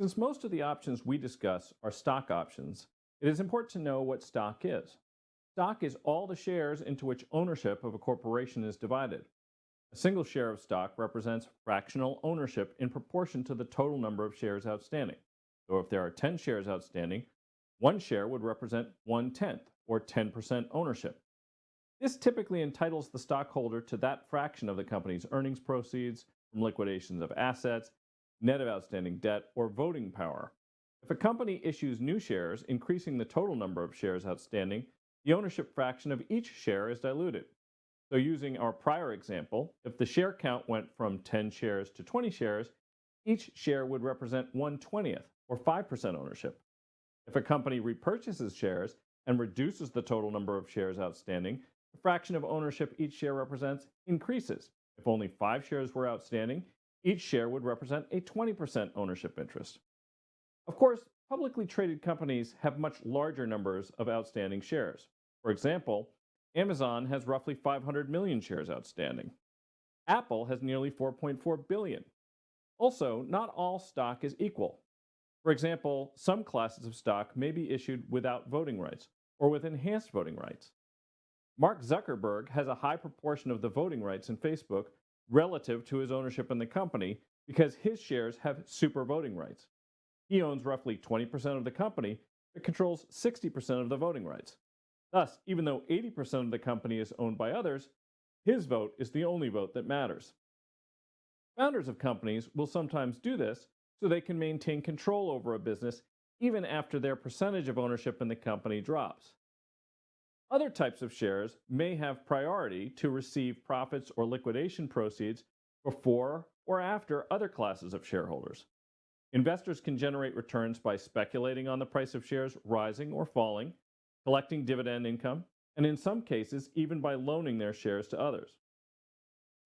Since most of the options we discuss are stock options, it is important to know what stock is. Stock is all the shares into which ownership of a corporation is divided. A single share of stock represents fractional ownership in proportion to the total number of shares outstanding. So if there are 10 shares outstanding, one share would represent 1/10, or 10% ownership. This typically entitles the stockholder to that fraction of the company's earnings proceeds from liquidations of assets, net of outstanding debt, or voting power. If a company issues new shares, increasing the total number of shares outstanding, the ownership fraction of each share is diluted. So, using our prior example, if the share count went from 10 shares to 20 shares, each share would represent 1/20th, or 5% ownership. If a company repurchases shares and reduces the total number of shares outstanding, the fraction of ownership each share represents increases. If only 5 shares were outstanding, each share would represent a 20% ownership interest. Of course, publicly traded companies have much larger numbers of outstanding shares. For example, Amazon has roughly 500 million shares outstanding. Apple has nearly 4.4 billion. Also, not all stock is equal. For example, some classes of stock may be issued without voting rights or with enhanced voting rights. Mark Zuckerberg has a high proportion of the voting rights in Facebook relative to his ownership in the company because his shares have super voting rights. He owns roughly 20% of the company but controls 60% of the voting rights. Thus, even though 80% of the company is owned by others, his vote is the only vote that matters. Founders of companies will sometimes do this so they can maintain control over a business even after their percentage of ownership in the company drops. Other types of shares may have priority to receive profits or liquidation proceeds before or after other classes of shareholders. Investors can generate returns by speculating on the price of shares rising or falling, collecting dividend income, and in some cases, even by loaning their shares to others.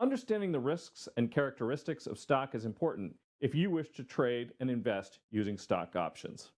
Understanding the risks and characteristics of stock is important if you wish to trade and invest using stock options.